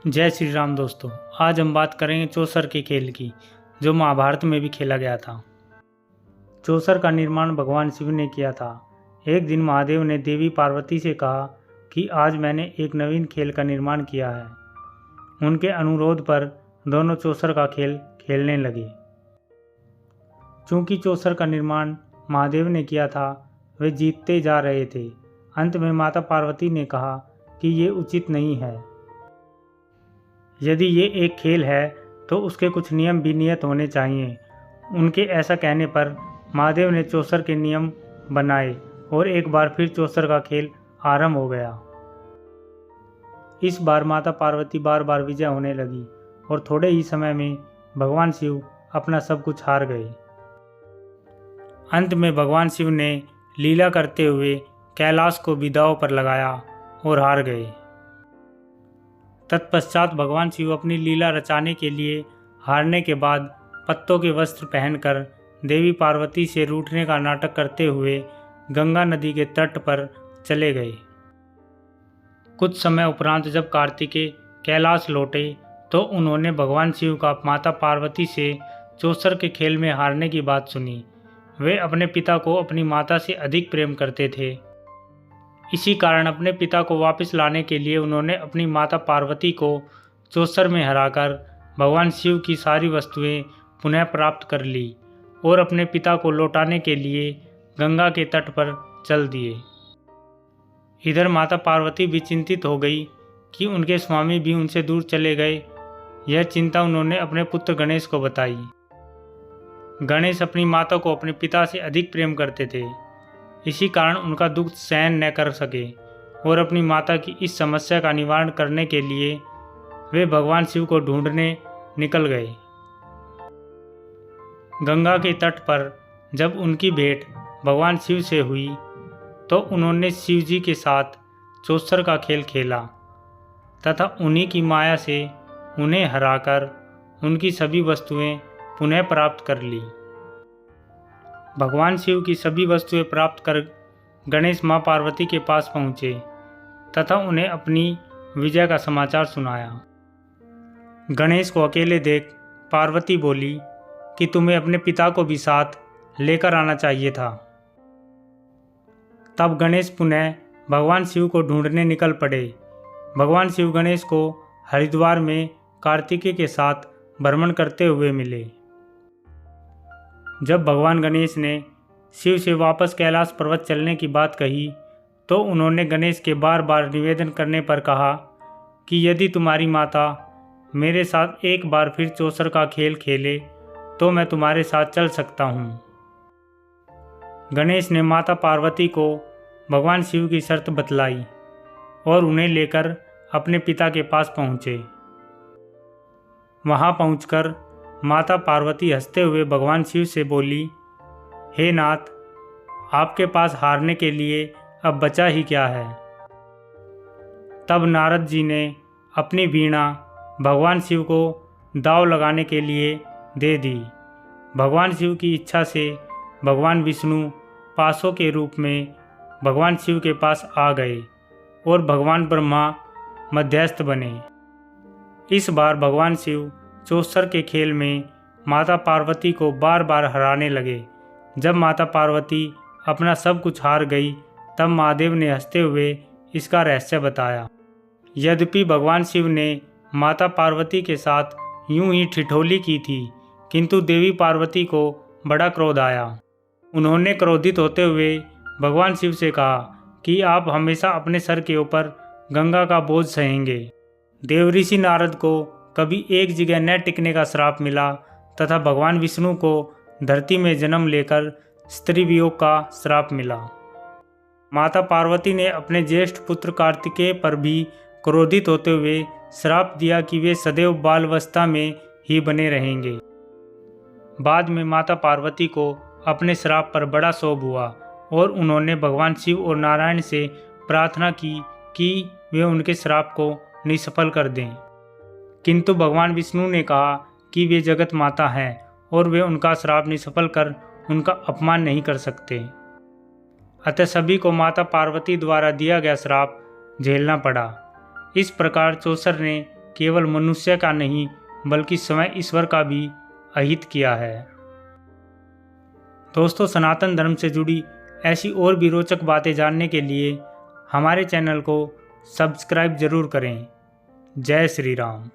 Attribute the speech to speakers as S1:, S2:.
S1: जय श्री राम दोस्तों। आज हम बात करेंगे चौसर के खेल की, जो महाभारत में भी खेला गया था। चौसर का निर्माण भगवान शिव ने किया था। एक दिन महादेव ने देवी पार्वती से कहा कि आज मैंने एक नवीन खेल का निर्माण किया है। उनके अनुरोध पर दोनों चौसर का खेल खेलने लगे। चूंकि चौसर का निर्माण महादेव ने किया था, वे जीतते जा रहे थे। अंत में माता पार्वती ने कहा कि ये उचित नहीं है। यदि ये एक खेल है तो उसके कुछ नियम भी नियत होने चाहिए। उनके ऐसा कहने पर महादेव ने चौसर के नियम बनाए और एक बार फिर चौसर का खेल आरंभ हो गया। इस बार माता पार्वती बार बार विजय होने लगी और थोड़े ही समय में भगवान शिव अपना सब कुछ हार गए। अंत में भगवान शिव ने लीला करते हुए कैलाश को भी दांव पर लगाया और हार गए। तत्पश्चात भगवान शिव अपनी लीला रचाने के लिए हारने के बाद पत्तों के वस्त्र पहनकर देवी पार्वती से रूठने का नाटक करते हुए गंगा नदी के तट पर चले गए। कुछ समय उपरांत जब कार्तिकेय कैलाश लौटे तो उन्होंने भगवान शिव का माता पार्वती से चौसर के खेल में हारने की बात सुनी। वे अपने पिता को अपनी माता से अधिक प्रेम करते थे। इसी कारण अपने पिता को वापस लाने के लिए उन्होंने अपनी माता पार्वती को चौसर में हराकर भगवान शिव की सारी वस्तुएं पुनः प्राप्त कर ली और अपने पिता को लौटाने के लिए गंगा के तट पर चल दिए। इधर माता पार्वती भी चिंतित हो गई कि उनके स्वामी भी उनसे दूर चले गए। यह चिंता उन्होंने अपने पुत्र गणेश को बताई। गणेश अपनी माता को अपने पिता से अधिक प्रेम करते थे। इसी कारण उनका दुख सहन न कर सके और अपनी माता की इस समस्या का निवारण करने के लिए वे भगवान शिव को ढूंढने निकल गए। गंगा के तट पर जब उनकी भेंट भगवान शिव से हुई तो उन्होंने शिव जी के साथ चौसर का खेल खेला तथा उन्हीं की माया से उन्हें हराकर उनकी सभी वस्तुएं पुनः प्राप्त कर ली। भगवान शिव की सभी वस्तुएं प्राप्त कर गणेश मां पार्वती के पास पहुँचे तथा उन्हें अपनी विजय का समाचार सुनाया। गणेश को अकेले देख पार्वती बोली कि तुम्हें अपने पिता को भी साथ लेकर आना चाहिए था। तब गणेश पुनः भगवान शिव को ढूंढने निकल पड़े। भगवान शिव गणेश को हरिद्वार में कार्तिकेय के साथ भ्रमण करते हुए मिले। जब भगवान गणेश ने शिव से वापस कैलाश पर्वत चलने की बात कही तो उन्होंने गणेश के बार बार निवेदन करने पर कहा कि यदि तुम्हारी माता मेरे साथ एक बार फिर चौसर का खेल खेले तो मैं तुम्हारे साथ चल सकता हूँ। गणेश ने माता पार्वती को भगवान शिव की शर्त बतलाई और उन्हें लेकर अपने पिता के पास पहुँचे। वहाँ पहुँचकर माता पार्वती हंसते हुए भगवान शिव से बोली, हे नाथ, आपके पास हारने के लिए अब बचा ही क्या है। तब नारद जी ने अपनी वीणा भगवान शिव को दांव लगाने के लिए दे दी। भगवान शिव की इच्छा से भगवान विष्णु पासों के रूप में भगवान शिव के पास आ गए और भगवान ब्रह्मा मध्यस्थ बने। इस बार भगवान शिव चौसर के खेल में माता पार्वती को बार बार हराने लगे। जब माता पार्वती अपना सब कुछ हार गई तब महादेव ने हंसते हुए इसका रहस्य बताया। यद्यपि भगवान शिव ने माता पार्वती के साथ यूं ही ठिठोली की थी, किंतु देवी पार्वती को बड़ा क्रोध आया। उन्होंने क्रोधित होते हुए भगवान शिव से कहा कि आप हमेशा अपने सर के ऊपर गंगा का बोझ सहेंगे। देवऋषि नारद को कभी एक जगह न टिकने का श्राप मिला तथा भगवान विष्णु को धरती में जन्म लेकर स्त्री वियोग का श्राप मिला। माता पार्वती ने अपने ज्येष्ठ पुत्र कार्तिकेय पर भी क्रोधित होते हुए श्राप दिया कि वे सदैव बालावस्था में ही बने रहेंगे। बाद में माता पार्वती को अपने श्राप पर बड़ा शोभ हुआ और उन्होंने भगवान शिव और नारायण से प्रार्थना की कि वे उनके श्राप को निष्फल कर दें। किंतु भगवान विष्णु ने कहा कि वे जगत माता हैं और वे उनका श्राप निष्फल कर उनका अपमान नहीं कर सकते। अतः सभी को माता पार्वती द्वारा दिया गया श्राप झेलना पड़ा। इस प्रकार चौसर ने केवल मनुष्य का नहीं बल्कि स्वयं ईश्वर का भी अहित किया है। दोस्तों, सनातन धर्म से जुड़ी ऐसी और भी रोचक बातें जानने के लिए हमारे चैनल को सब्सक्राइब जरूर करें। जय श्री राम।